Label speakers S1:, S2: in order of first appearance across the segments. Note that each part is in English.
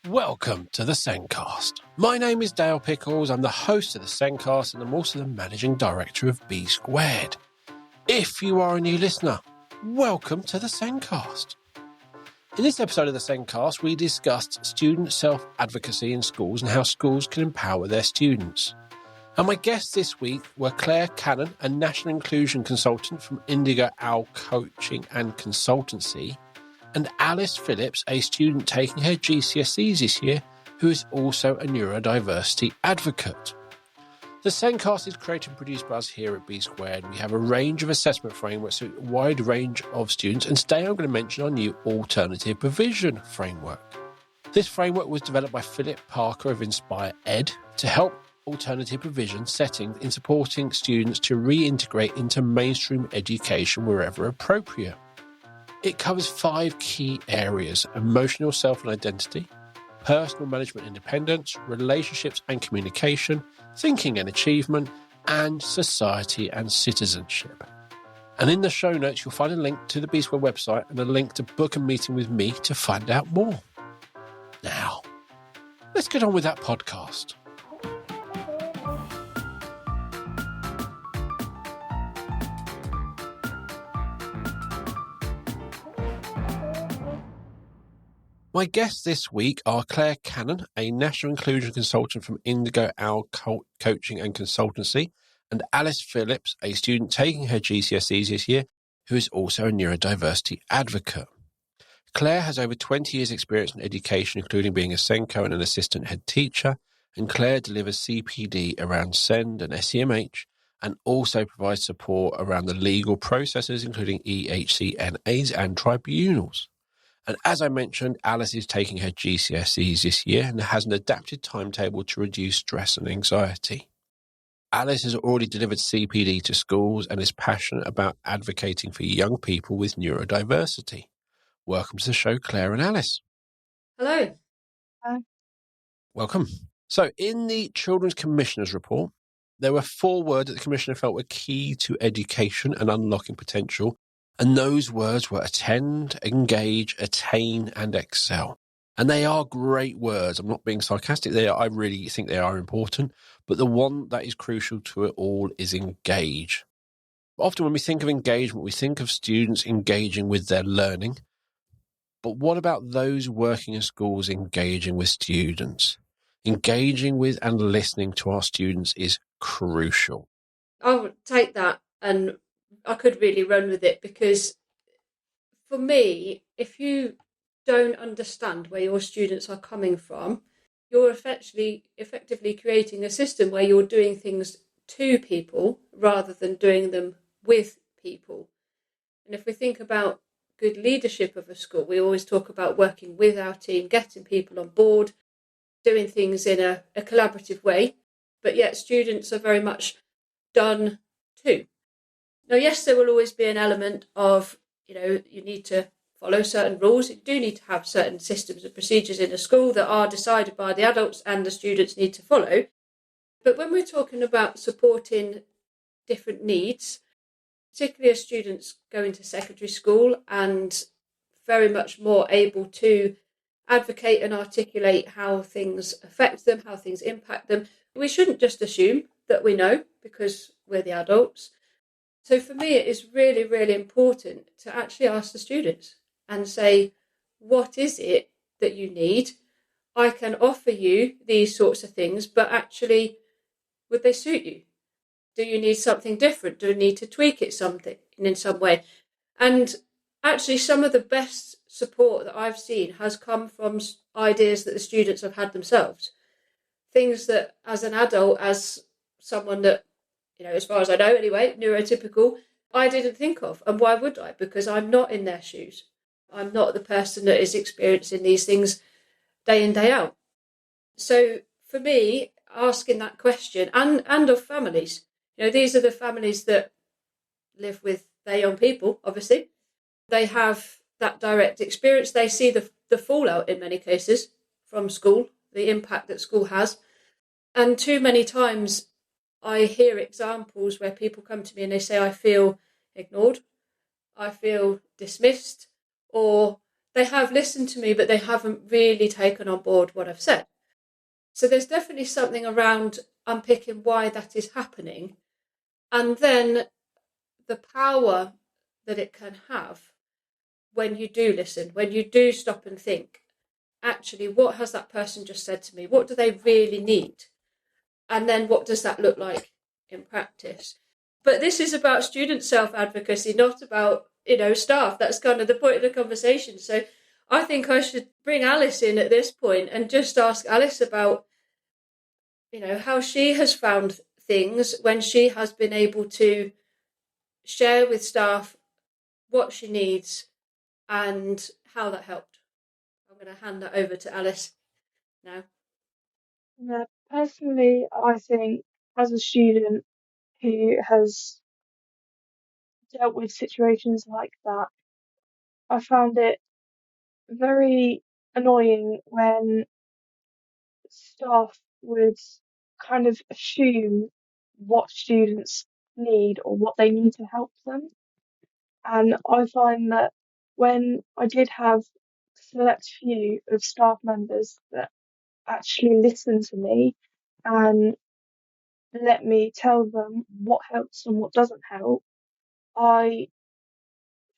S1: Welcome to the Sencast. My name is Dale Pickles. I'm the host of the Sencast and I'm also the managing director of B Squared. If you are a new listener, welcome to the Sencast. In this episode of the Sencast, we discussed student self-advocacy in schools and how schools can empower their students. And my guests this week were Claire Cannon, a national inclusion consultant from Indigo Coaching and Consultancy, and Alice Phillips, a student taking her GCSEs this year, who is also a neurodiversity advocate. The Sencast is created and produced by us here at B Squared. We have a range of assessment frameworks for a wide range of students, and today I'm going to mention our new alternative provision framework. This framework was developed by Philip Parker of Inspire Ed to help alternative provision settings in supporting students to reintegrate into mainstream education wherever appropriate. It covers 5 key areas: emotional self and identity, personal management independence, relationships and communication, thinking and achievement, and society and citizenship. And in the show notes, you'll find a link to the B Square website and a link to book a meeting with me to find out more. Now, let's get on with that podcast. My guests this week are Claire Cannon, a national inclusion consultant from Indigo Coaching and Consultancy, and Alice Phillips, a student taking her GCSEs this year, who is also a neurodiversity advocate. Claire has over 20 years' experience in education, including being a SENCO and an assistant head teacher, and Claire delivers CPD around SEND and SEMH, and also provides support around the legal processes, including EHCNAs and tribunals. And as I mentioned, Alice is taking her GCSEs this year and has an adapted timetable to reduce stress and anxiety. Alice has already delivered CPD to schools and is passionate about advocating for young people with neurodiversity. Welcome to the show, Claire and Alice.
S2: Hello.
S3: Hi.
S1: Welcome. So in the Children's Commissioner's Report, there were 4 words that the Commissioner felt were key to education and unlocking potential. And those words were attend, engage, attain, and excel. And they are great words. I'm not being sarcastic. I really think they are important. But the one that is crucial to it all is engage. Often when we think of engagement, we think of students engaging with their learning. But what about those working in schools engaging with students? Engaging with and listening to our students is crucial.
S2: I would take that and I could really run with it, because for me, if you don't understand where your students are coming from, you're effectively creating a system where you're doing things to people rather than doing them with people. And if we think about good leadership of a school, we always talk about working with our team, getting people on board, doing things in a collaborative way, but yet students are very much done too. Now, yes, there will always be an element of, you need to follow certain rules. You do need to have certain systems and procedures in a school that are decided by the adults and the students need to follow. But when we're talking about supporting different needs, particularly as students go into secondary school and very much more able to advocate and articulate how things affect them, how things impact them, we shouldn't just assume that we know because we're the adults. So for me, it is really, really important to actually ask the students and say, what is it that you need? I can offer you these sorts of things, but actually, would they suit you? Do you need something different? Do you need to tweak it in some way? And actually, some of the best support that I've seen has come from ideas that the students have had themselves. Things that, as an adult, as someone that, as far as I know anyway, neurotypical, I didn't think of. And why would I? Because I'm not in their shoes. I'm not the person that is experiencing these things day in, day out. So for me, asking that question, and of families, these are the families that live with their young people, obviously. They have that direct experience. They see the fallout in many cases from school, the impact that school has. And too many times I hear examples where people come to me and they say, I feel ignored, I feel dismissed, or they have listened to me, but they haven't really taken on board what I've said. So there's definitely something around unpicking why that is happening. And then the power that it can have when you do listen, when you do stop and think, actually, what has that person just said to me? What do they really need? And then what does that look like in practice? But this is about student self-advocacy, not about, staff. That's kind of the point of the conversation. So I think I should bring Alice in at this point and just ask Alice about, how she has found things when she has been able to share with staff what she needs and how that helped. I'm going to hand that over to Alice now.
S3: Yeah, personally, I think as a student who has dealt with situations like that, I found it very annoying when staff would kind of assume what students need or what they need to help them. And I find that when I did have a select few of staff members that actually listened to me and let me tell them what helps and what doesn't help, I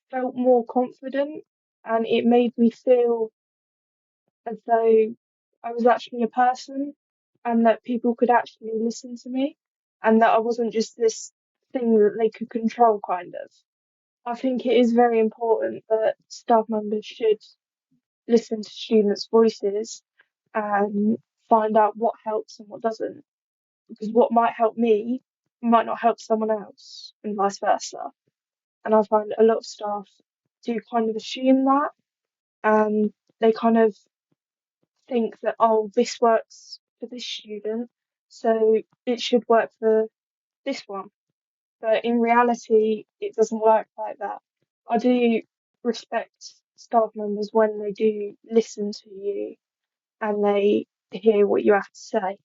S3: felt more confident and it made me feel as though I was actually a person and that people could actually listen to me and that I wasn't just this thing that they could control, kind of. I think it is very important that staff members should listen to students' voices and find out what helps and what doesn't, because what might help me might not help someone else, and vice versa. And I find a lot of staff do kind of assume that, and they kind of think that, oh, this works for this student, so it should work for this one. But in reality, it doesn't work like that. I do respect staff members when they do listen to you and they hear what you have to say.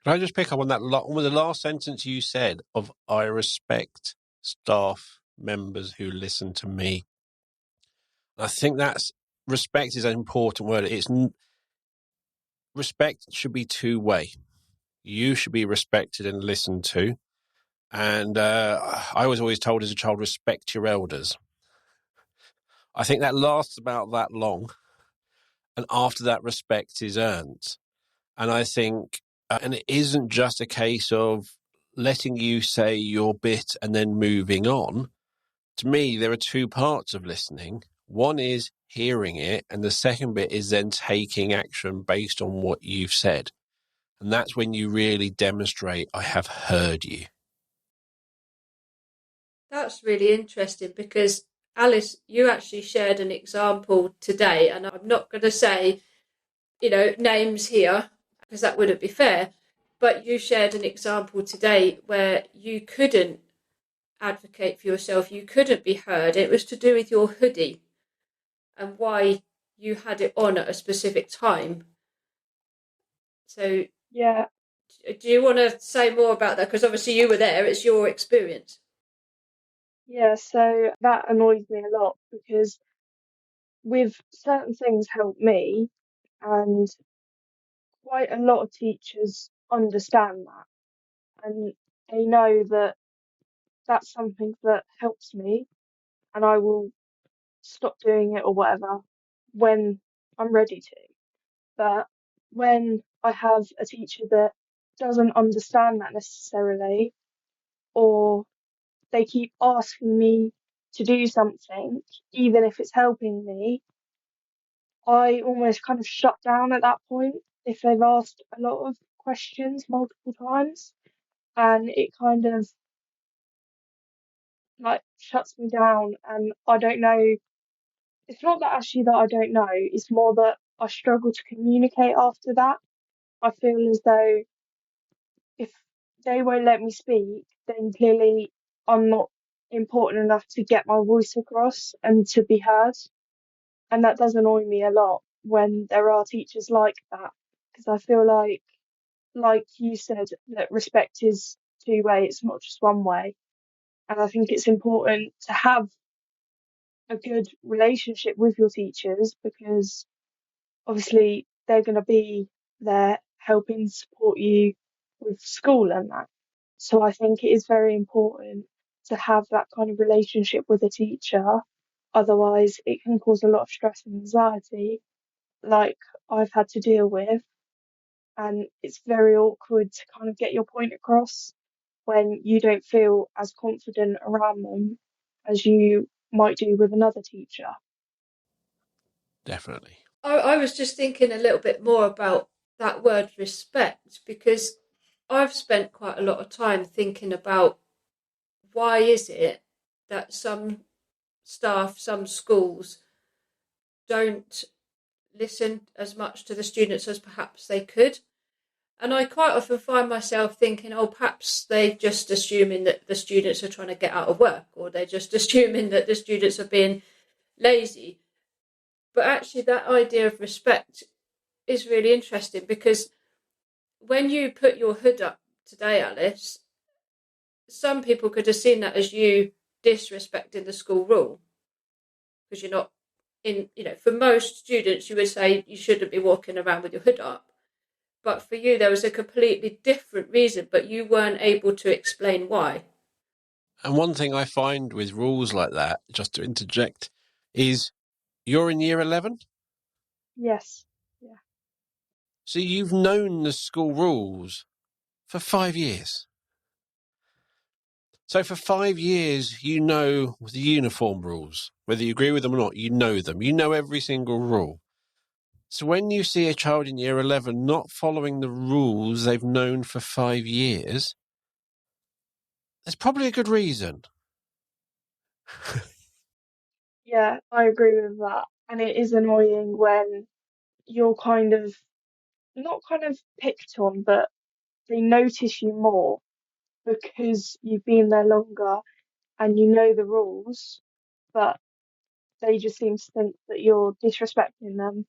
S1: Can I just pick up on that? The last sentence you said of "I respect staff members who listen to me." I think respect is an important word. Respect should be two-way. You should be respected and listened to. And I was always told as a child, respect your elders. I think that lasts about that long. And after that, respect is earned. And I think, and it isn't just a case of letting you say your bit and then moving on. To me, there are two parts of listening. One is hearing it, and the second bit is then taking action based on what you've said. And that's when you really demonstrate, I have heard you.
S2: That's really interesting because, Alice, you actually shared an example today, and I'm not going to say, names here because that wouldn't be fair, but you shared an example today where you couldn't advocate for yourself, you couldn't be heard. It was to do with your hoodie and why you had it on at a specific time. So,
S3: Yeah,
S2: do you want to say more about that? Because obviously you were there, it's your experience.
S3: yeah, so that annoys me a lot because with certain things help me, and quite a lot of teachers understand that and they know that that's something that helps me and I will stop doing it or whatever when I'm ready to. But when I have a teacher that doesn't understand that necessarily, or they keep asking me to do something, even if it's helping me, I almost kind of shut down at that point if they've asked a lot of questions multiple times, and it kind of like shuts me down, and I don't know. It's not that actually that I don't know, it's more that I struggle to communicate after that. I feel as though if they won't let me speak, then clearly I'm not important enough to get my voice across and to be heard. And that does annoy me a lot when there are teachers like that, because I feel like you said, that respect is two way, it's not just one way. And I think it's important to have a good relationship with your teachers, because obviously they're going to be there helping support you with school and that. So I think it is very important to have that kind of relationship with a teacher. Otherwise, it can cause a lot of stress and anxiety, like I've had to deal with. And it's very awkward to kind of get your point across when you don't feel as confident around them as you might do with another teacher.
S1: Definitely.
S2: I was just thinking a little bit more about that word respect, because I've spent quite a lot of time thinking about why is it that some staff, some schools don't listen as much to the students as perhaps they could. And I quite often find myself thinking, oh, perhaps they're just assuming that the students are trying to get out of work, or they're just assuming that the students are being lazy. But actually, that idea of respect is really interesting, because when you put your hood up today, Alice, some people could have seen that as you disrespecting the school rule, because you're not in, for most students, you would say you shouldn't be walking around with your hood up. But for you, there was a completely different reason, but you weren't able to explain why.
S1: And one thing I find with rules like that, just to interject, is you're in year 11.
S3: Yes. Yeah.
S1: So you've known the school rules for 5 years. So for 5 years, you know the uniform rules. Whether you agree with them or not, you know them. You know every single rule. So when you see a child in year 11 not following the rules they've known for 5 years, there's probably a good reason.
S3: Yeah, I agree with that. And it is annoying when you're not kind of picked on, but they notice you more because you've been there longer and you know the rules, but they just seem to think that you're disrespecting them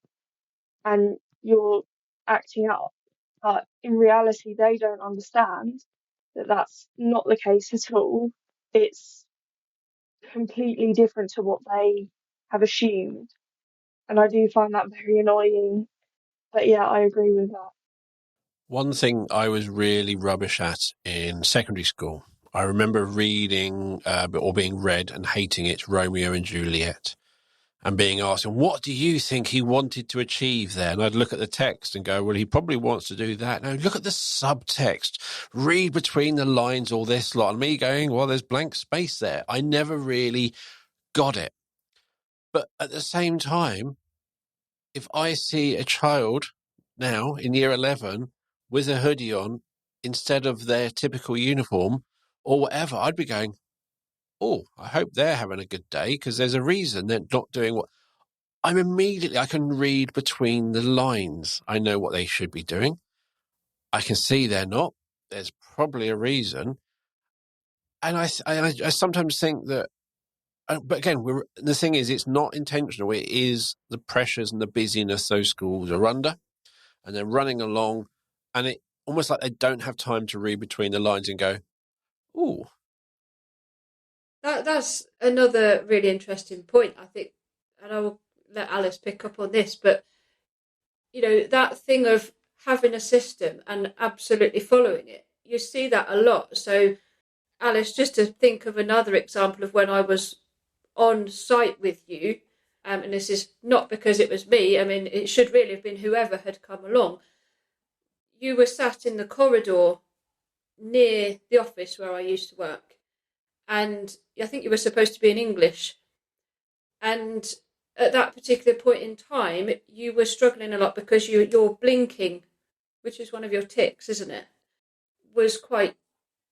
S3: and you're acting up. But in reality, they don't understand that that's not the case at all. It's completely different to what they have assumed. And I do find that very annoying. But yeah, I agree with that.
S1: One thing I was really rubbish at in secondary school, I remember reading or being read and hating it, Romeo and Juliet, and being asked, what do you think he wanted to achieve there? And I'd look at the text and go, well, he probably wants to do that. No, look at the subtext, read between the lines, all this lot. And me going, well, there's blank space there. I never really got it. But at the same time, if I see a child now in year 11 with a hoodie on instead of their typical uniform or whatever, I'd be going, oh, I hope they're having a good day, because there's a reason they're not doing what I can read between the lines. I know what they should be doing. I can see they're not. There's probably a reason. And I sometimes think that, but again, the thing is, it's not intentional. It is the pressures and the busyness those schools are under, and they're running along, and it almost like they don't have time to read between the lines and go, ooh.
S2: That's another really interesting point, I think, and I will let Alice pick up on this, but that thing of having a system and absolutely following it, you see that a lot. So, Alice, just to think of another example of when I was on site with you, and this is not because it was me, I mean, it should really have been whoever had come along. You were sat in the corridor near the office where I used to work, and I think you were supposed to be in English. And at that particular point in time, you were struggling a lot because your blinking, which is one of your tics, isn't it, was quite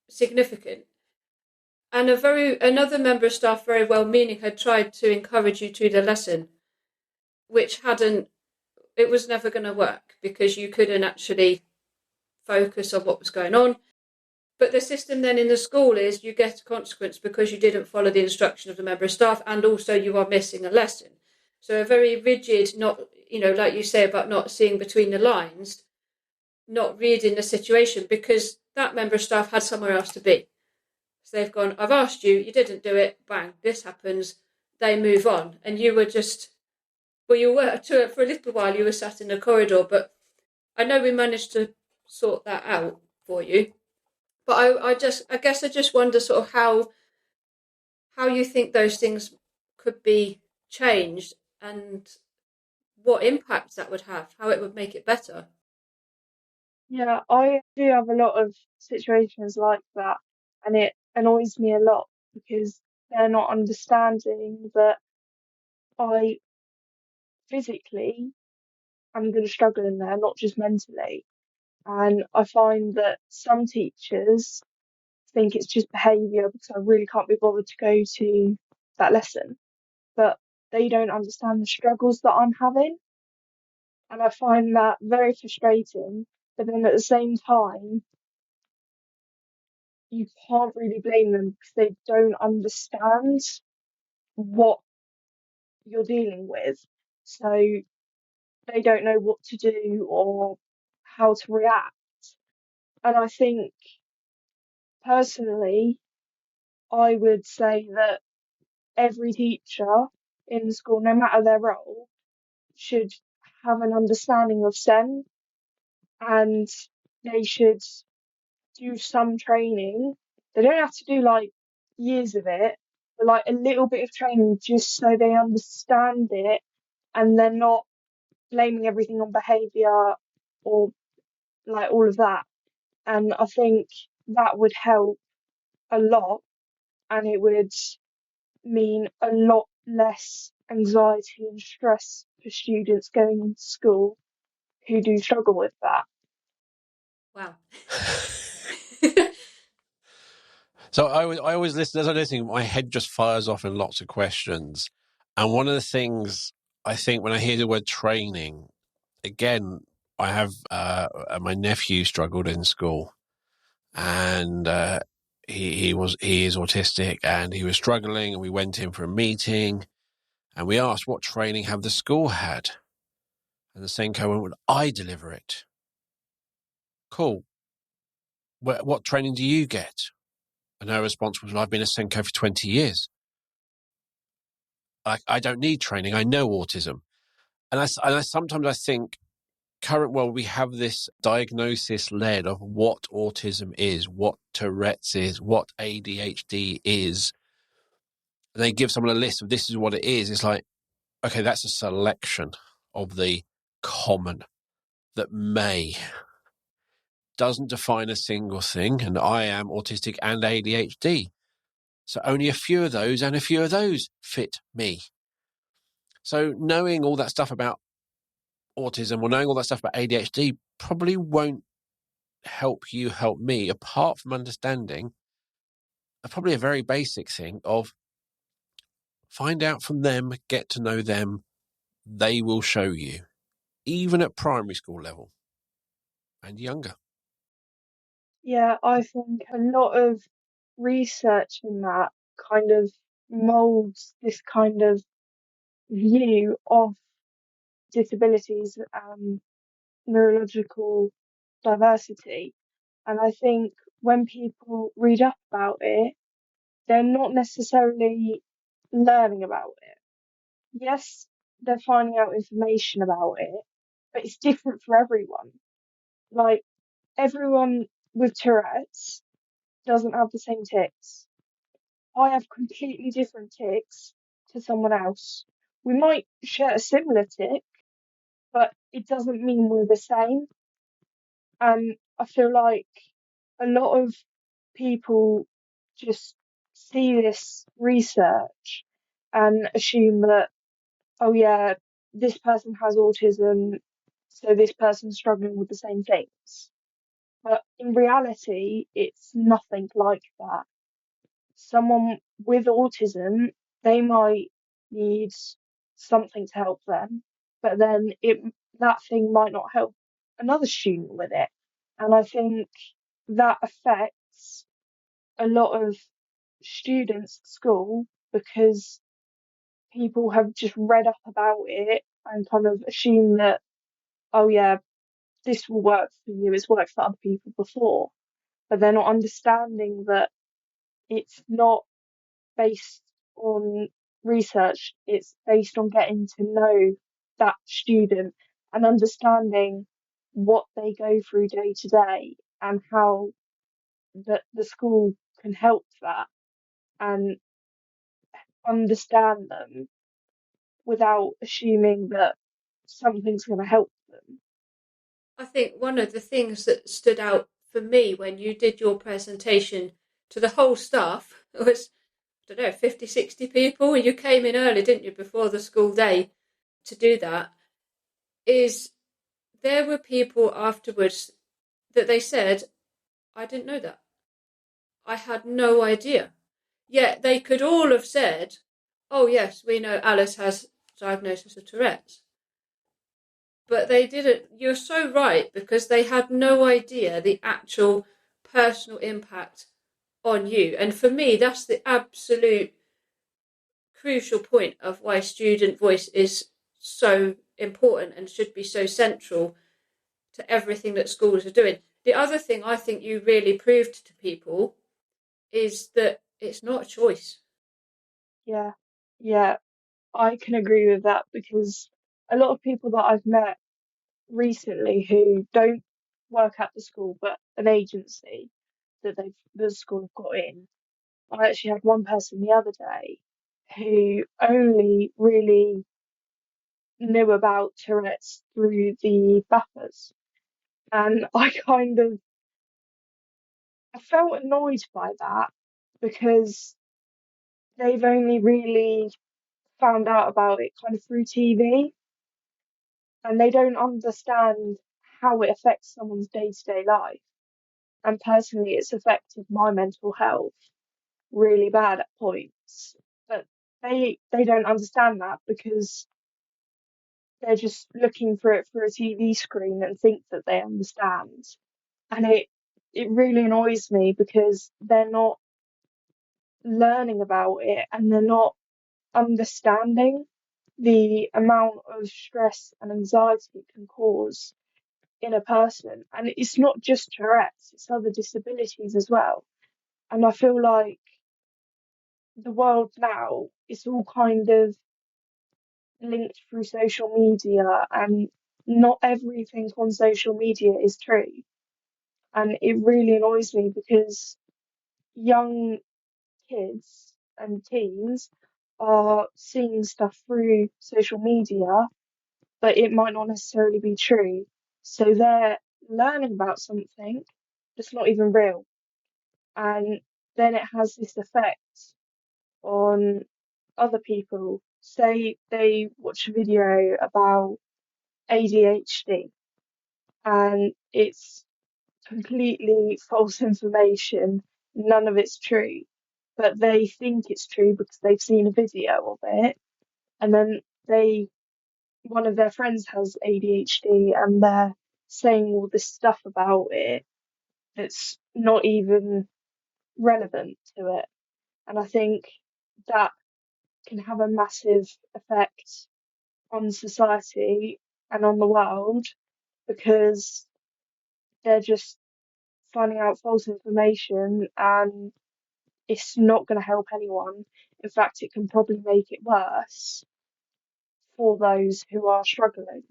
S2: significant. And another member of staff, very well meaning, had tried to encourage you to the lesson, which it was never going to work because you couldn't actually focus on what was going on. But the system then in the school is you get a consequence because you didn't follow the instruction of the member of staff, and also you are missing a lesson. So a very rigid, not, like you say about not seeing between the lines, not reading the situation, because that member of staff had somewhere else to be. So they've gone, I've asked you, you didn't do it, bang, this happens. they move on. And you were just, well, you were for a little while, you were sat in the corridor, but I know we managed to sort that out for you. But I guess I just wonder sort of how you think those things could be changed and what impact that would have, how it would make it better.
S3: Yeah, I do have a lot of situations like that, and it annoys me a lot because they're not understanding that I physically am going to struggle in there, not just mentally. And I find that some teachers think it's just behaviour because I really can't be bothered to go to that lesson, but they don't understand the struggles that I'm having. And I find that very frustrating. But then at the same time, you can't really blame them because they don't understand what you're dealing with. So they don't know what to do or how to react. And I think personally, I would say that every teacher in the school, no matter their role, should have an understanding of SEN, and they should do some training. They don't have to do like years of it, but like a little bit of training just so they understand it and they're not blaming everything on behaviour or like all of that. And I think that would help a lot, and it would mean a lot less anxiety and stress for students going into school who do struggle with that.
S2: Wow.
S1: So I always listen, as I'm listening, my head just fires off in lots of questions. And one of the things I think when I hear the word training, again, I have my nephew struggled in school, and he is autistic, and he was struggling, and we went in for a meeting, and we asked what training have the school had, and the Senko went, "Would I deliver it?" Cool. What training do you get? And her response was, "Well, I've been a Senko for 20 years. I don't need training. I know autism." And I sometimes I think current world, we have this diagnosis led of what autism is, what Tourette's is, what ADHD is. And they give someone a list of this is what it is. It's like, okay, that's a selection of the common that doesn't define a single thing. And I am autistic and ADHD. So only a few of those and a few of those fit me. So knowing all that stuff about autism or knowing all that stuff about ADHD probably won't help you help me, apart from understanding probably a very basic thing of find out from them, get to know them. They will show you, even at primary school level and younger.
S3: Yeah, I think a lot of research in that kind of molds this kind of view of disabilities and neurological diversity. And I think when people read up about it, they're not necessarily learning about it. Yes, they're finding out information about it, but it's different for everyone. Like, everyone with Tourette's doesn't have the same tics. I have completely different tics to someone else. We might share a similar tic, but it doesn't mean we're the same. And I feel like a lot of people just see this research and assume that, oh yeah, this person has autism, so this person's struggling with the same things. But in reality, it's nothing like that. Someone with autism, they might need something to help them, but then that thing might not help another student with it. And I think that affects a lot of students at school because people have just read up about it and kind of assume that, oh yeah, this will work for you, it's worked for other people before. But they're not understanding that it's not based on research, it's based on getting to know that student and understanding what they go through day to day and how the school can help that and understand them without assuming that something's going to help them.
S2: I think one of the things that stood out for me when you did your presentation to the whole staff was, I don't know, 50, 60 people, and you came in early, didn't you, before the school day to do that, is there were people afterwards that they said, I didn't know that. I had no idea. Yet they could all have said, oh yes, we know Alice has diagnosis of Tourette's. But they didn't. You're so right, because they had no idea the actual personal impact on you. And for me, that's the absolute crucial point of why student voice is so important and should be so central to everything that schools are doing. The other thing I think you really proved to people is that it's not a choice.
S3: Yeah, I can agree with that, because a lot of people that I've met recently who don't work at the school but an agency that the school have got in. I actually had one person the other day who only really knew about Tourette's through the BAFAs, and I felt annoyed by that, because they've only really found out about it kind of through TV, and they don't understand how it affects someone's day-to-day life. And personally, it's affected my mental health really bad at points. But they don't understand that, because they're just looking for it through a TV screen and think that they understand. And it really annoys me, because they're not learning about it and they're not understanding the amount of stress and anxiety it can cause in a person. And it's not just Tourette's, it's other disabilities as well. And I feel like the world now is all kind of linked through social media, and not everything on social media is true. And it really annoys me, because young kids and teens are seeing stuff through social media, but it might not necessarily be true. So they're learning about something that's not even real. And then it has this effect on other people. Say they watch a video about ADHD and it's completely false information, none of it's true, but they think it's true because they've seen a video of it, and then one of their friends has ADHD and they're saying all this stuff about it that's not even relevant to it. And I think that can have a massive effect on society and on the world, because they're just finding out false information and it's not going to help anyone. In fact, it can probably make it worse for those who are struggling.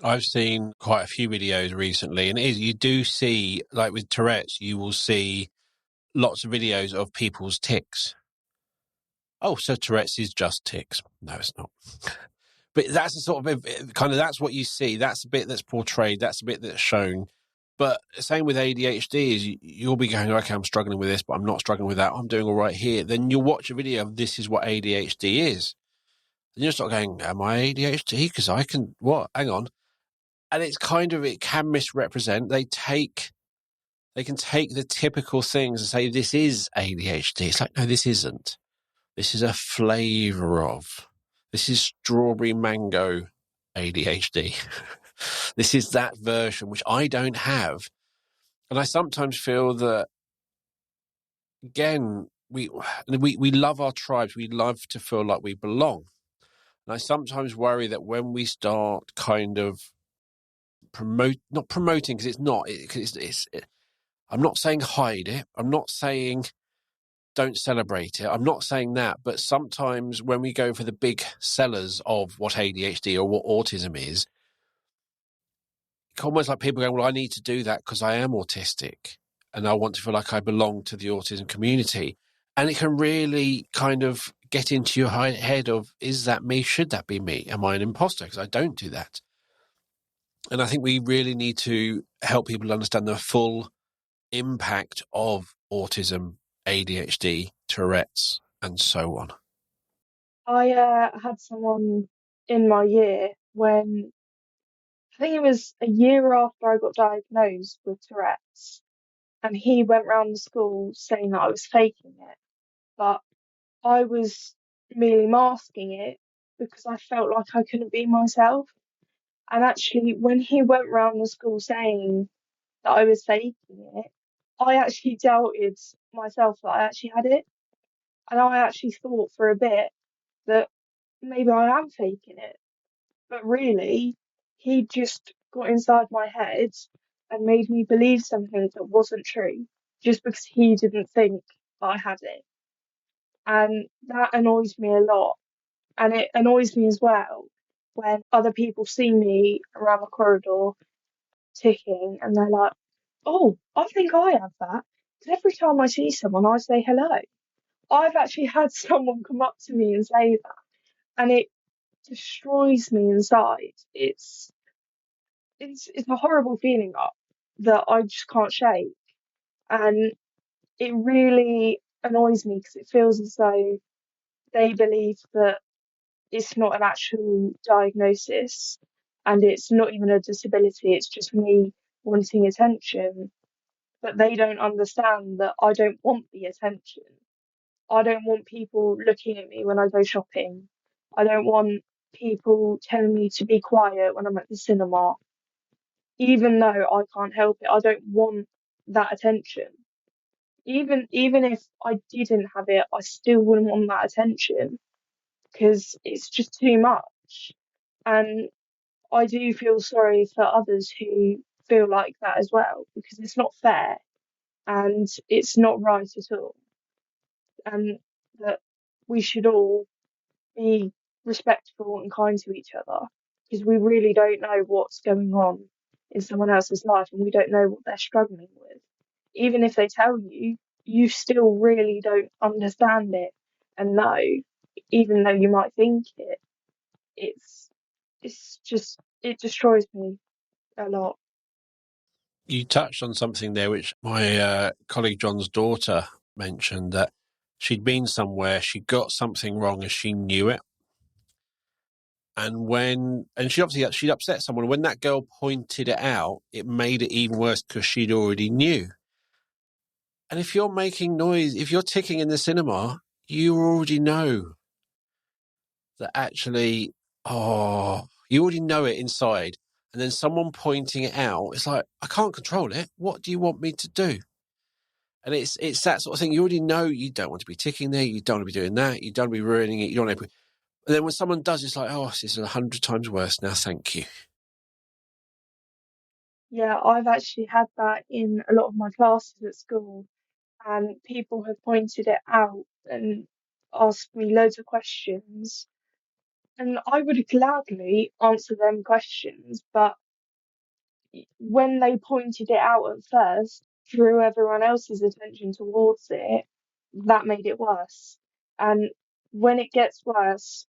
S1: I've seen quite a few videos recently, and you do see, like with Tourette's, you will see lots of videos of people's tics. Oh, so Tourette's is just tics. No, it's not. But that's the sort of kind of, that's what you see. That's the bit that's portrayed. That's the bit that's shown. But same with ADHD is you'll be going, okay, I'm struggling with this, but I'm not struggling with that. I'm doing all right here. Then you'll watch a video of this is what ADHD is. And you'll start going, am I ADHD? Because I can, what? Hang on. And it's kind of, it can misrepresent. They can take the typical things and say, this is ADHD. It's like, no, this isn't. This is a flavour of. This is strawberry mango ADHD. This is that version, which I don't have. And I sometimes feel that, again, we love our tribes. We love to feel like we belong. And I sometimes worry that when we start kind of not promoting, because it's not, I'm not saying hide it. I'm not saying don't celebrate it. I'm not saying that, but sometimes when we go for the big sellers of what ADHD or what autism is, it's almost like people go, well, I need to do that because I am autistic and I want to feel like I belong to the autism community. And it can really kind of get into your head of, is that me? Should that be me? Am I an imposter? Because I don't do that. And I think we really need to help people understand the full impact of autism, ADHD, Tourette's, and so on.
S3: I had someone in my year when I think it was a year after I got diagnosed with Tourette's, and he went round the school saying that I was faking it, but I was merely masking it because I felt like I couldn't be myself. And actually, when he went round the school saying that I was faking it, I actually doubted myself that I actually had it. And I actually thought for a bit that maybe I am faking it. But really, he just got inside my head and made me believe something that wasn't true just because he didn't think I had it. And that annoys me a lot. And it annoys me as well when other people see me around the corridor ticking and they're like, oh, I think I have that. Because every time I see someone, I say hello. I've actually had someone come up to me and say that, and it destroys me inside. It's a horrible feeling that I just can't shake, and it really annoys me because it feels as though they believe that it's not an actual diagnosis and it's not even a disability. It's just me wanting attention, but they don't understand that I don't want the attention. I don't want people looking at me when I go shopping. I don't want people telling me to be quiet when I'm at the cinema. Even though I can't help it, I don't want that attention. Even if I didn't have it, I still wouldn't want that attention because it's just too much. And I do feel sorry for others who feel like that as well because it's not fair and it's not right at all. And that we should all be respectful and kind to each other because we really don't know what's going on in someone else's life and we don't know what they're struggling with. Even if they tell you, you still really don't understand it and know, even though you might think it. It's just, it destroys me a lot.
S1: You touched on something there, which my colleague John's daughter mentioned, that she'd been somewhere, she got something wrong and she knew it. And she'd upset someone. When that girl pointed it out, it made it even worse because she'd already knew. And if you're making noise, if you're ticking in the cinema, you already know that actually, you already know it inside. And then someone pointing it out, it's like, I can't control it. What do you want me to do? And it's that sort of thing. You already know you don't want to be ticking there. You don't want to be doing that. You don't want to be ruining it. You don't want to. And then when someone does, it's like, oh, this is 100 times worse now. Thank you.
S3: Yeah, I've actually had that in a lot of my classes at school, and people have pointed it out and asked me loads of questions. And I would gladly answer them questions, but when they pointed it out at first, drew everyone else's attention towards it, that made it worse. And when it gets worse,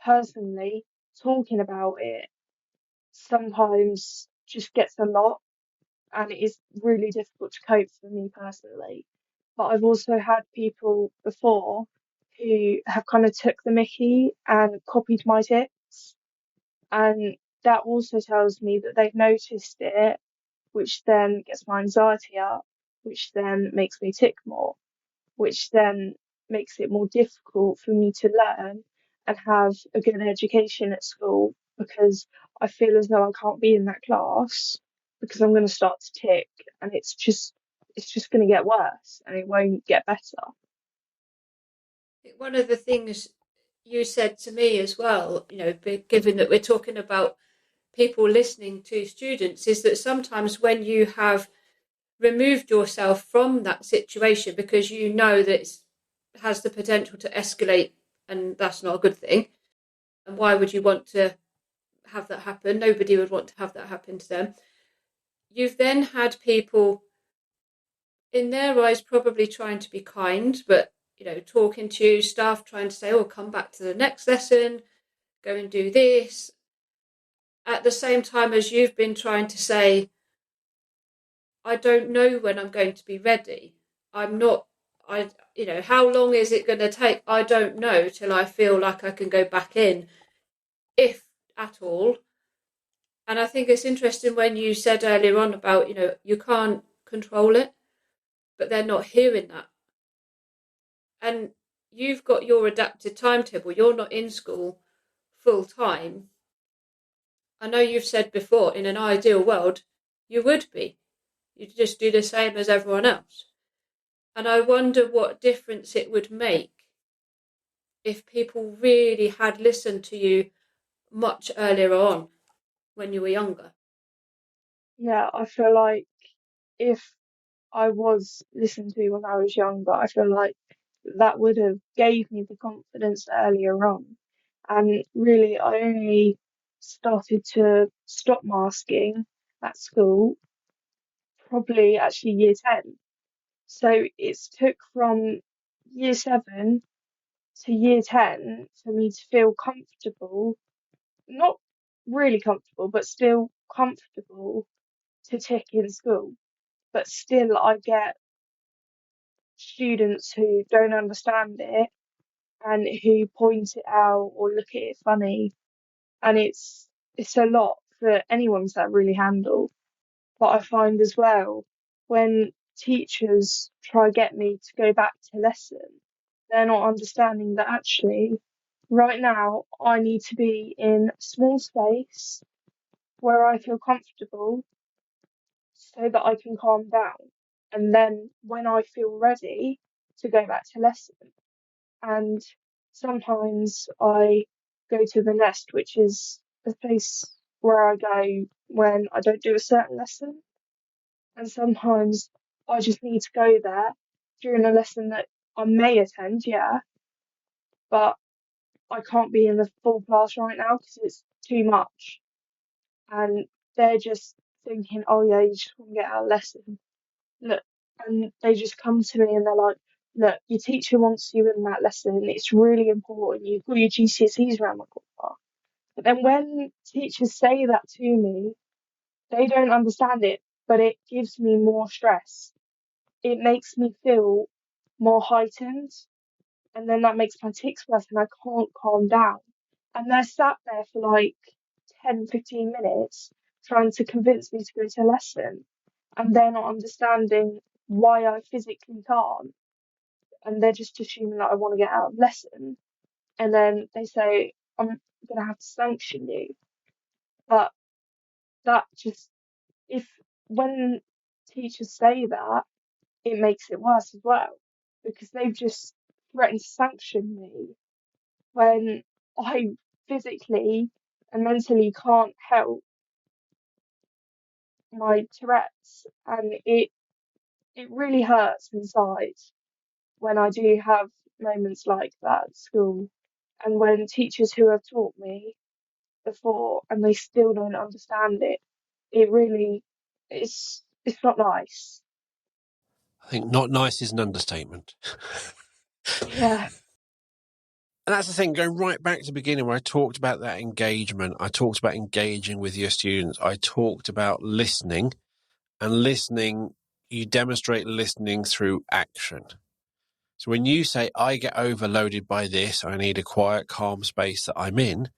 S3: personally, talking about it sometimes just gets a lot, and it is really difficult to cope for me personally. But I've also had people before who have kind of took the mickey and copied my tips, and that also tells me that they've noticed it, which then gets my anxiety up, which then makes me tick more, which then makes it more difficult for me to learn and have a good education at school because I feel as though I can't be in that class because I'm going to start to tick, and it's just going to get worse and it won't get better.
S2: One of the things you said to me as well, given that we're talking about people listening to students, is that sometimes when you have removed yourself from that situation because you know that has the potential to escalate, and that's not a good thing. And why would you want to have that happen? Nobody would want to have that happen to them. You've then had people, in their eyes, probably trying to be kind, but, talking to you, staff trying to say, oh, come back to the next lesson, go and do this. At the same time as you've been trying to say, I don't know when I'm going to be ready. How long is it going to take? I don't know till I feel like I can go back in, if at all. And I think it's interesting when you said earlier on about, you can't control it, but they're not hearing that. And you've got your adapted timetable. You're not in school full time. I know you've said before, in an ideal world, you would be. You'd just do the same as everyone else. And I wonder what difference it would make if people really had listened to you much earlier on when you were younger.
S3: Yeah, I feel like if I was listened to when I was younger, I feel like that would have gave me the confidence earlier on. And really, I only started to stop masking at school probably actually year 10. So it's took from year 7 to year 10 for me to feel comfortable, not really comfortable, but still comfortable to tick in school. But still, I get students who don't understand it and who point it out or look at it funny, and it's a lot for anyone to really handle. But I find as well, when teachers try get me to go back to lesson, they're not understanding that actually right now I need to be in a small space where I feel comfortable so that I can calm down. And then when I feel ready to go back to lesson, and sometimes I go to the nest, which is a place where I go when I don't do a certain lesson. And sometimes I just need to go there during a lesson that I may attend, yeah, but I can't be in the full class right now because it's too much. And they're just thinking, oh yeah, you just want to get out of lesson. Look, and they just come to me and they're like, look, your teacher wants you in that lesson. It's really important. You've got your GCSEs around the corner. But then when teachers say that to me, they don't understand it, but it gives me more stress. It makes me feel more heightened, and then that makes my tics worse and I can't calm down. And they're sat there for like 10, 15 minutes trying to convince me to go to a lesson, and they're not understanding why I physically can't. And they're just assuming that I want to get out of lesson. And then they say, I'm going to have to sanction you. But that just, if when teachers say that, it makes it worse as well, because they've just threatened to sanction me when I physically and mentally can't help my Tourette's, and it really hurts inside when I do have moments like that at school, and when teachers who have taught me before and they still don't understand it, it really it's not nice.
S1: I think not nice is an understatement.
S3: Yeah.
S1: And that's the thing, going right back to the beginning where I talked about that engagement, I talked about engaging with your students, I talked about listening, and listening, you demonstrate listening through action. So when you say, I get overloaded by this, I need a quiet, calm space that I'm in,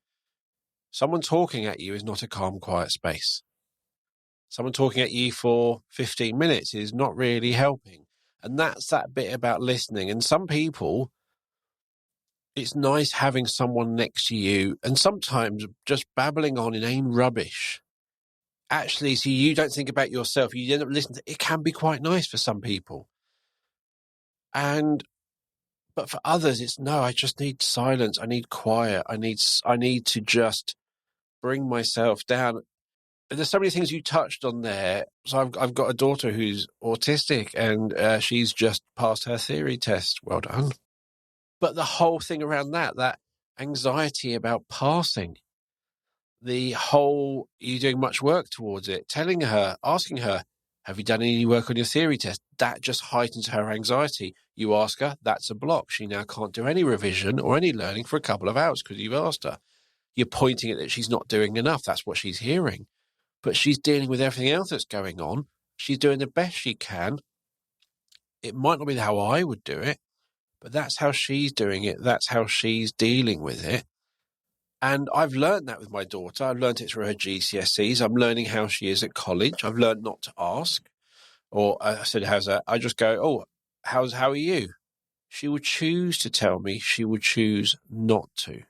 S1: someone talking at you is not a calm, quiet space. Someone talking at you for 15 minutes is not really helping. And that's that bit about listening. And some people, it's nice having someone next to you and sometimes just babbling on inane rubbish. Actually, so you don't think about yourself. You end up listening. It can be quite nice for some people. But for others, it's no, I just need silence. I need quiet. I need to just bring myself down. And there's so many things you touched on there. So I've got a daughter who's autistic and she's just passed her theory test. Well done. But the whole thing around that anxiety about passing, the whole, you doing much work towards it, asking her, have you done any work on your theory test? That just heightens her anxiety. You ask her, that's a block. She now can't do any revision or any learning for a couple of hours because you've asked her. You're pointing at that she's not doing enough. That's what she's hearing. But she's dealing with everything else that's going on. She's doing the best she can. It might not be how I would do it, but that's how she's doing it. That's how she's dealing with it. And I've learned that with my daughter. I've learned it through her GCSEs. I'm learning how she is at college. I've learned not to ask. Or I said, I just go, oh, how are you? She would choose to tell me. She would choose not to.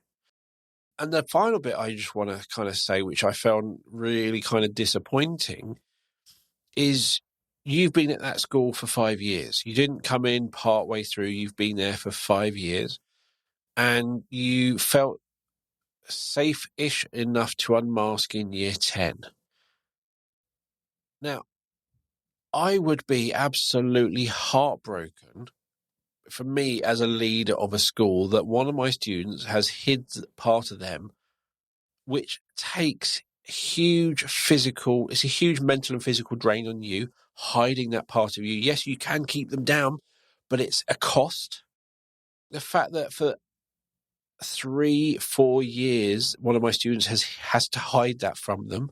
S1: And the final bit I just want to kind of say, which I found really kind of disappointing, is you've been at that school for 5 years. You didn't come in part way through. You've been there for 5 years. And you felt safe-ish enough to unmask in year 10. Now, I would be absolutely heartbroken for me as a leader of a school that one of my students has hid part of them, which takes it's a huge mental and physical drain on you, hiding that part of you. Yes, you can keep them down, but it's a cost. The fact that for 3-4 years, one of my students has to hide that from them.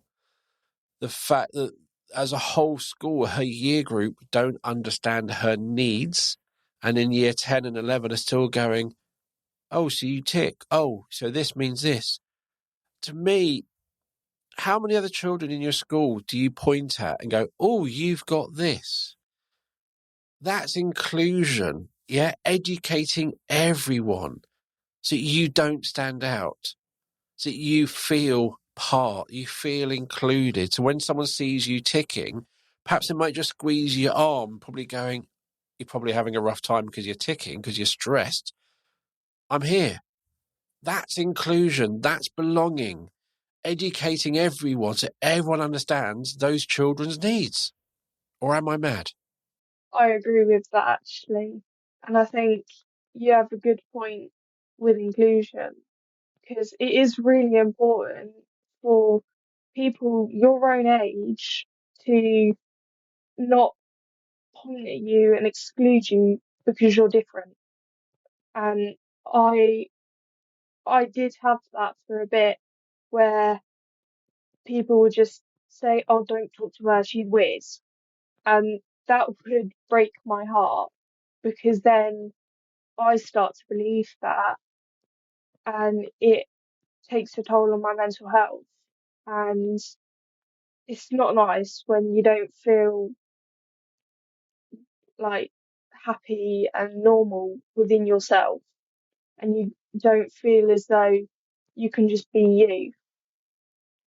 S1: The fact that as a whole school, her year group don't understand her needs. And in year 10 and 11 are still going, oh, so you tick. Oh, so this means this. To me, how many other children in your school do you point at and go, oh, you've got this? That's inclusion. Yeah. Educating everyone so you don't stand out, so you feel part, you feel included. So when someone sees you ticking, perhaps they might just squeeze your arm, probably going, you're probably having a rough time because you're ticking, because you're stressed. I'm here. That's inclusion. That's belonging. Educating everyone so everyone understands those children's needs. Or am I mad?
S3: I agree with that actually. And I think you have a good point with inclusion because it is really important for people your own age to not point at you and exclude you because you're different. And I I did have that for a bit where people would just say, "Oh, don't talk to her, she's weird." And that would break my heart because then I start to believe that and it takes a toll on my mental health. And it's not nice when you don't feel like happy and normal within yourself and you don't feel as though you can just be you.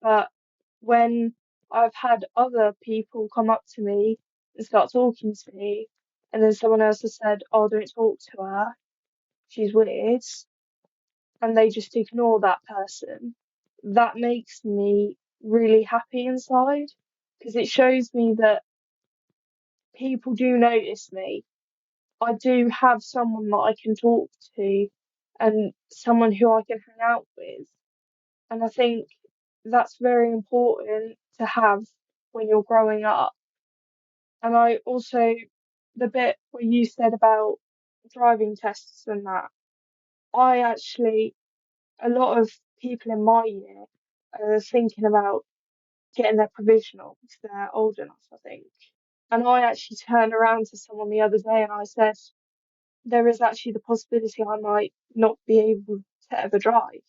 S3: But when I've had other people come up to me and start talking to me, and then someone else has said, "Oh, don't talk to her, she's weird," and they just ignore that person, that makes me really happy inside because it shows me that people do notice me. I do have someone that I can talk to and someone who I can hang out with. And I think that's very important to have when you're growing up. And I also, the bit where you said about driving tests and that, I actually, a lot of people in my year are thinking about getting their provisional if they're old enough, I think. And I actually turned around to someone the other day and I said, there is actually the possibility I might not be able to ever drive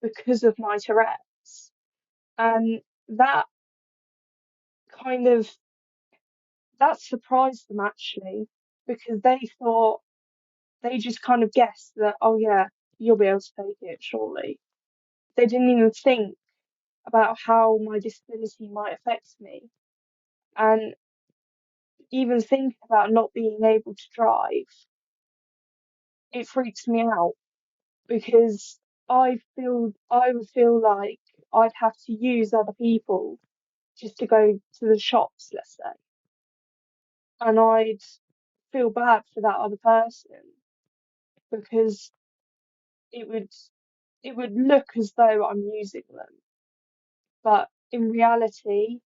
S3: because of my Tourette's. And that kind of, that surprised them actually because they thought, they just kind of guessed that, oh yeah, you'll be able to take it, surely. They didn't even think about how my disability might affect me. And even thinking about not being able to drive, it freaks me out because I would feel like I'd have to use other people just to go to the shops, let's say. And I'd feel bad for that other person. because it would look as though I'm using them, but in reality,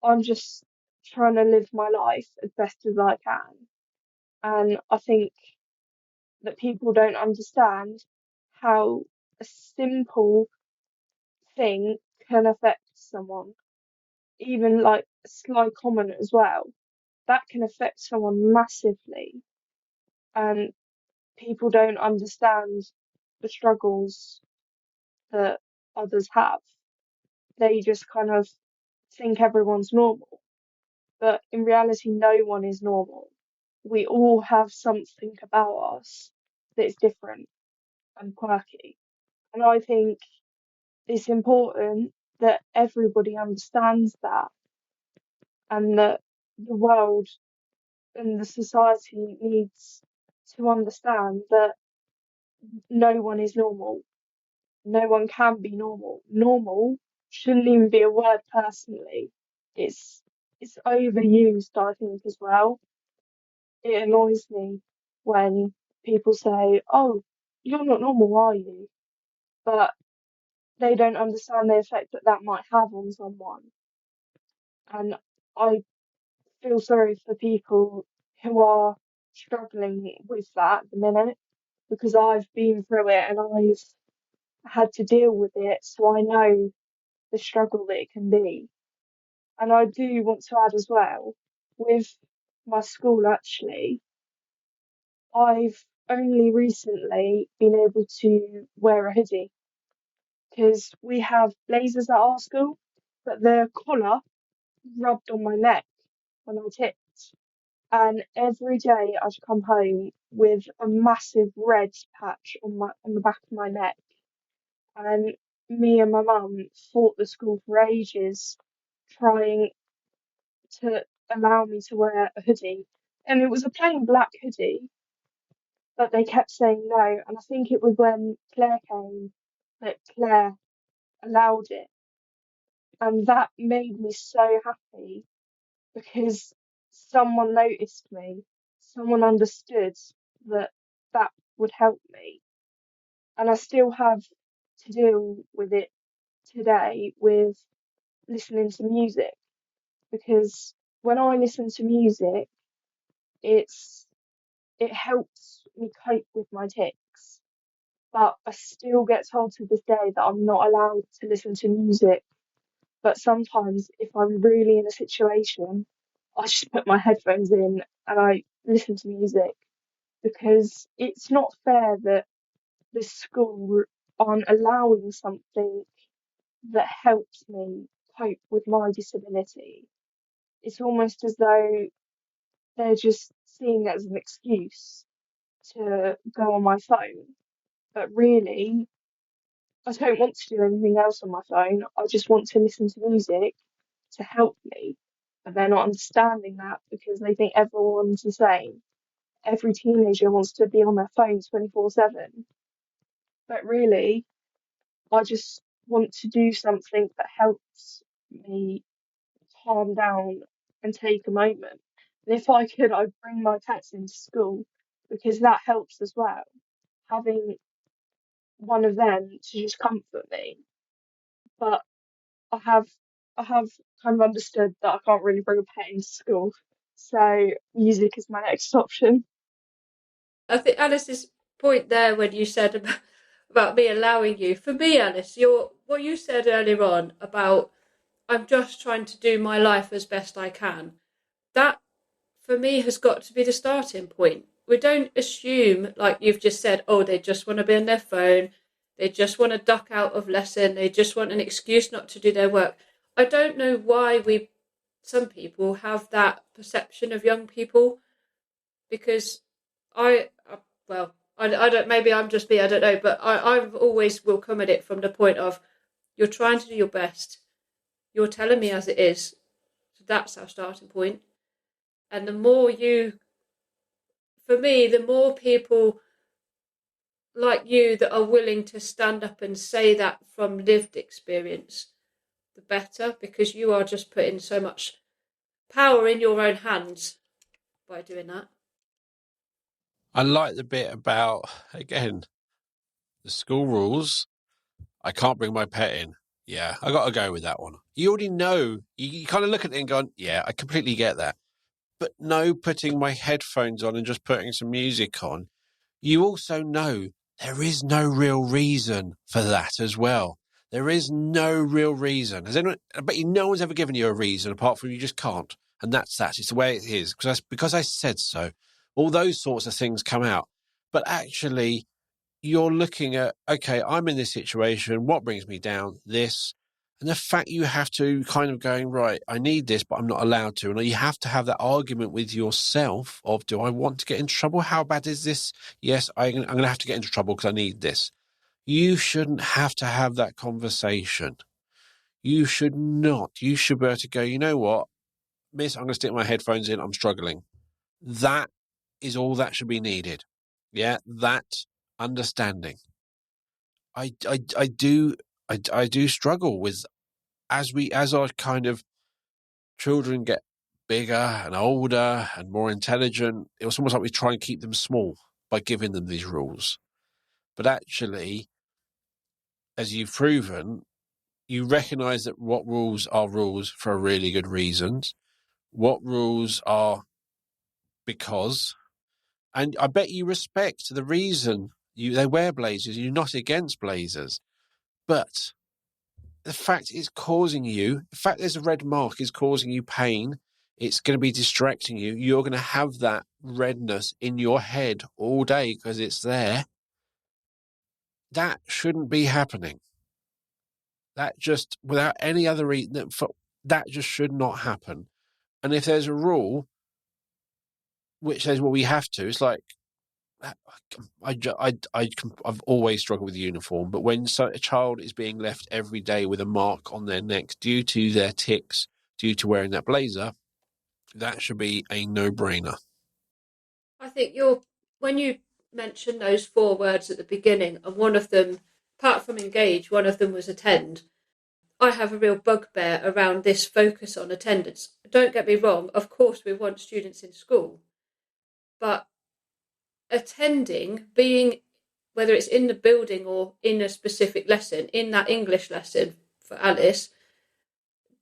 S3: I'm just trying to live my life as best as I can. And I think that people don't understand how a simple thing can affect someone, even like a sly comment as well. That can affect someone massively, and people don't understand the struggles that others have. They just kind of think everyone's normal, but in reality, no one is normal. We all have something about us that is different and quirky. And I think it's important that everybody understands that, and that the world and the society needs to understand that no one is normal. No one can be normal. Normal shouldn't even be a word personally. It's it's overused, I think, as well. It annoys me when people say, "Oh, you're not normal, are you?" But they don't understand the effect that that might have on someone. And I feel sorry for people who are struggling with that at the minute, because I've been through it and I've had to deal with it, so I know the struggle that it can be. And I do want to add as well, with my school actually, I've only recently been able to wear a hoodie because we have blazers at our school, but the collar rubbed on my neck when I tipped. And every day I'd come home with a massive red patch on the back of my neck. And me and my mum fought the school for ages trying to allow me to wear a hoodie. And it was a plain black hoodie, but they kept saying no. And I think it was when Claire came that Claire allowed it. And that made me so happy because someone noticed me, someone understood that that would help me. And I still have to deal with it today with listening to music, because when I listen to music, it's it helps me cope with my tics. But I still get told to this day that I'm not allowed to listen to music. But sometimes if I'm really in a situation, I just put my headphones in and I listen to music, because it's not fair that the school aren't allowing something that helps me cope with my disability. It's almost as though they're just seeing it as an excuse to go on my phone. But really, I don't want to do anything else on my phone. I just want to listen to music to help me. But they're not understanding that because they think everyone's the same. Every teenager wants to be on their phone 24/7. But really, I just want to do something that helps me calm down and take a moment. And if I could, I'd bring my cats into school because that helps as well. Having one of them to just comfort me. But I have I have kind of understood that I can't really bring a pet into school. So music is my next option.
S2: I think Alice's point there when you said about me allowing you. For me, Alice, what you said earlier on about I'm just trying to do my life as best I can. That for me has got to be the starting point. We don't assume, like you've just said, oh, they just want to be on their phone, they just want to duck out of lesson, they just want an excuse not to do their work. I don't know why some people have that perception of young people, because well, I don't, maybe I'm just me, I don't know, but I've always will come at it from the point of you're trying to do your best, you're telling me as it is, so that's our starting point. And the more for me, the more people like you that are willing to stand up and say that from lived experience, the better, because you are just putting so much power in your own hands by doing that.
S1: I like the bit about, again, the school rules. I can't bring my pet in. Yeah, I got to go with that one. You already know. You kind of look at it and go, yeah, I completely get that. But no, putting my headphones on and just putting some music on, you also know there is no real reason for that as well. There is no real reason. Has anyone, I bet you no one's ever given you a reason apart from you just can't. And that's that. It's the way it is. Because I said so. All those sorts of things come out. But actually, you're looking at, okay, I'm in this situation. What brings me down? This. And the fact you have to kind of going, right, I need this, but I'm not allowed to. And you have to have that argument with yourself of, do I want to get into trouble? How bad is this? Yes, I'm going to have to get into trouble because I need this. You shouldn't have to have that conversation. You should not. You should be able to go, you know what, miss, I'm going to stick my headphones in. I'm struggling. That is all that should be needed. Yeah, that understanding. I do struggle with as our kind of children get bigger and older and more intelligent. It was almost like we try and keep them small by giving them these rules. But actually, as you've proven, you recognise that what rules are rules for a really good reasons. What rules are because, and I bet you respect the reason they wear blazers. You're not against blazers, but the fact it's causing you, the fact there's a red mark is causing you pain, it's going to be distracting you. You're going to have that redness in your head all day because it's there. That shouldn't be happening. That just, without any other reason, that just should not happen. And if there's a rule which says, well, we have to, it's like, I've always struggled with the uniform, but when a child is being left every day with a mark on their neck due to their tics, due to wearing that blazer, that should be a no-brainer.
S2: I think when you mentioned those 4 words at the beginning, and one of them, apart from engage, one of them was attend. I have a real bugbear around this focus on attendance. Don't get me wrong, of course we want students in school, but attending, being, whether it's in the building or in a specific lesson, in that English lesson for Alice,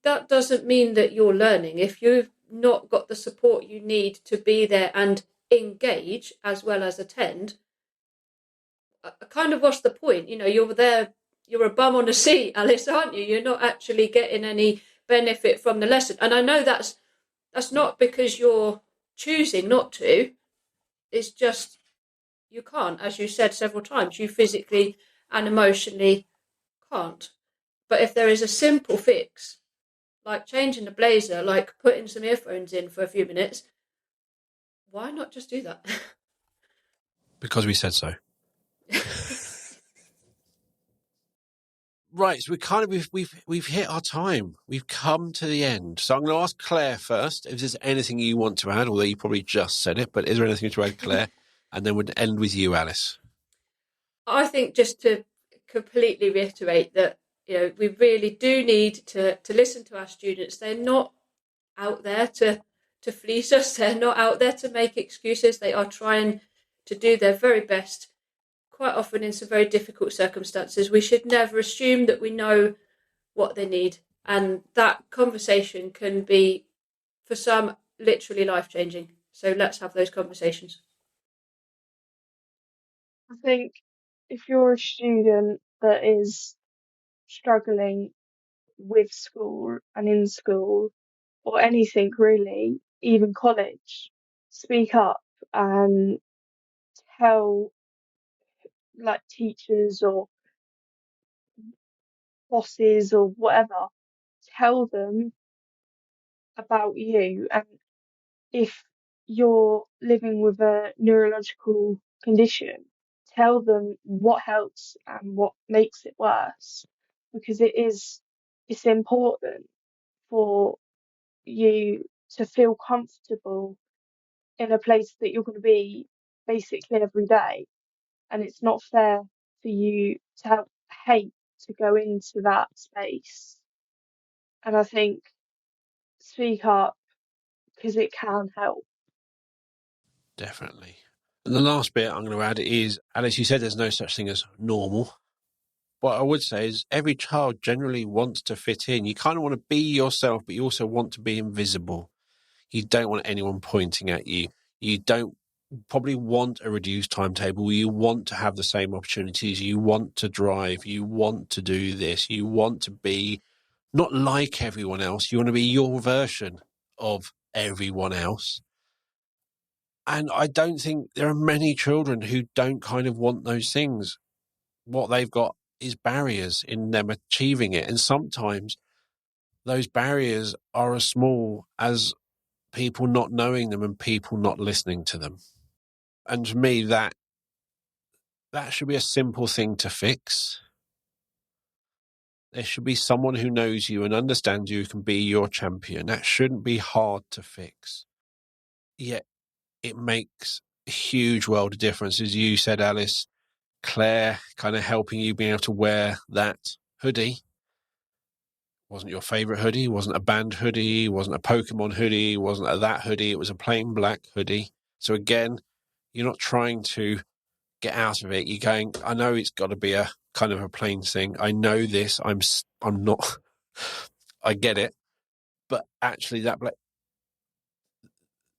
S2: that doesn't mean that you're learning. If you've not got the support you need to be there and engage as well as attend, kind of what's the point? You know, you're there, you're a bum on a seat, Alice, aren't you? You're not actually getting any benefit from the lesson. And I know that's not because you're choosing not to. It's just you can't, as you said several times, you physically and emotionally can't. But if there is a simple fix, like changing the blazer, like putting some earphones in for a few minutes, why not just do that?
S1: Because we said so. Right, so we've hit our time. We've come to the end. So I'm going to ask Claire first if there's anything you want to add, although you probably just said it, but is there anything to add, Claire? And then we'll end with you, Alice.
S2: I think just to completely reiterate that, you know, we really do need to listen to our students. They're not out there to fleece us. They're not out there to make excuses. They are trying to do their very best, quite often in some very difficult circumstances. We should never assume that we know what they need. And that conversation can be, for some, literally life-changing. So let's have those conversations.
S3: I think if you're a student that is struggling with school and in school, or anything really, even college, speak up and tell like teachers or bosses or whatever, tell them about you. And if you're living with a neurological condition, tell them what helps and what makes it worse, because it's important for you to feel comfortable in a place that you're going to be basically every day. And it's not fair for you to hate to go into that space. And I think speak up because it can help.
S1: Definitely. And the last bit I'm going to add is, Alice, you said there's no such thing as normal. What I would say is every child generally wants to fit in. You kind of want to be yourself, but you also want to be invisible. You don't want anyone pointing at you. You don't probably want a reduced timetable. You want to have the same opportunities. You want to drive. You want to do this. You want to be not like everyone else. You want to be your version of everyone else. And I don't think there are many children who don't kind of want those things. What they've got is barriers in them achieving it. And sometimes those barriers are as small as people not knowing them and people not listening to them. And to me, that should be a simple thing to fix. There should be someone who knows you and understands you, who can be your champion. That shouldn't be hard to fix. Yet it makes a huge world of difference. As you said, Alice, Claire kind of helping you being able to wear that hoodie. Wasn't your favourite hoodie, wasn't a band hoodie, wasn't a Pokemon hoodie, wasn't a that hoodie. It was a plain black hoodie. So again, you're not trying to get out of it. You're going, I know it's got to be a kind of a plain thing. I know this. I'm not. I get it, but actually,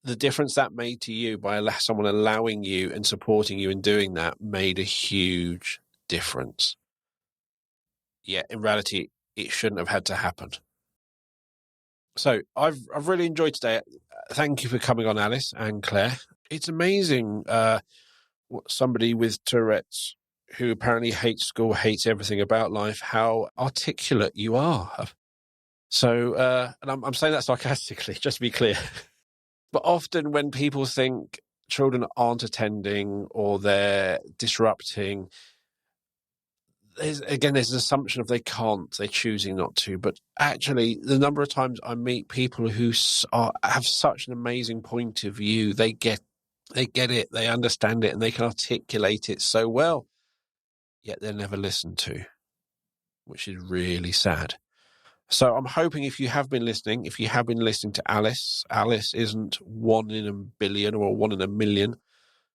S1: the difference that made to you by someone allowing you and supporting you and doing that made a huge difference. Yeah, in reality, it shouldn't have had to happen. So I've really enjoyed today. Thank you for coming on, Alice and Claire. It's amazing what somebody with Tourette's, who apparently hates school, hates everything about life, how articulate you are. So, and I'm saying that sarcastically, just to be clear. But often when people think children aren't attending or they're disrupting, there's an assumption of they can't, they're choosing not to. But actually, the number of times I meet people who have such an amazing point of view, they get it, they understand it, and they can articulate it so well, yet they're never listened to, which is really sad. So I'm hoping if you have been listening to Alice isn't 1 in a billion or 1 in a million.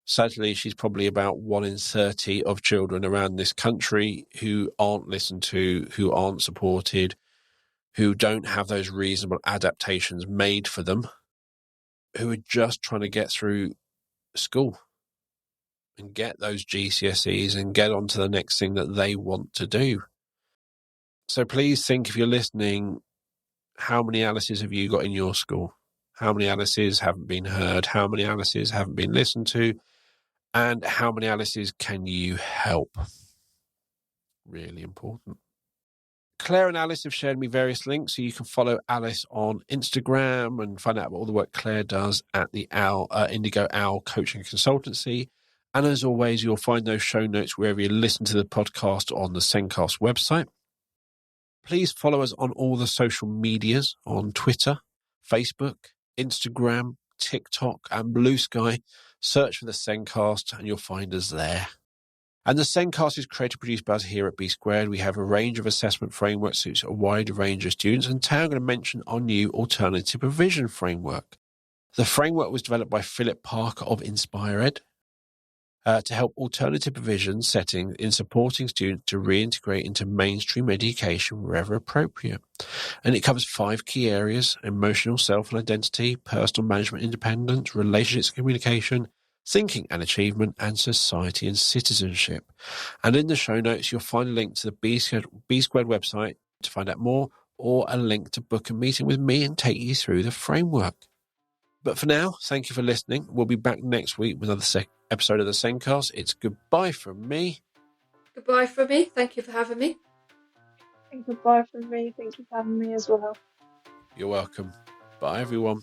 S1: Sadly, she's probably about 1 in 30 of children around this country who aren't listened to, who aren't supported, who don't have those reasonable adaptations made for them, who are just trying to get through school and get those GCSEs and get on to the next thing that they want to do. So please think, if you're listening, how many Alices have you got in your school? How many Alices haven't been heard? How many Alices haven't been listened to? And how many Alices can you help? Really important. Claire and Alice have shared me various links, so you can follow Alice on Instagram and find out about all the work Claire does at the Indigo Owl Coaching Consultancy. And as always, you'll find those show notes wherever you listen to the podcast on the Zencast website. Please follow us on all the social medias on Twitter, Facebook, Instagram, TikTok, and Blue Sky. Search for the Zencast and you'll find us there. And the Zencast is created and produced by us here at B Squared. We have a range of assessment frameworks that suits a wide range of students. And today I'm going to mention our new alternative provision framework. The framework was developed by Philip Parker of InspireEd to help alternative provision settings in supporting students to reintegrate into mainstream education wherever appropriate. And it covers 5 key areas: emotional self and identity, personal management independence, relationships and communication, thinking and achievement, and society and citizenship. And in the show notes, you'll find a link to the B Squared website to find out more, or a link to book a meeting with me and take you through the framework. But for now, thank you for listening. We'll be back next week with another episode of the Zencast. It's goodbye from me.
S2: Goodbye from me. Thank you for having me.
S3: And goodbye from me. Thank you for having me as well.
S1: You're welcome. Bye, everyone.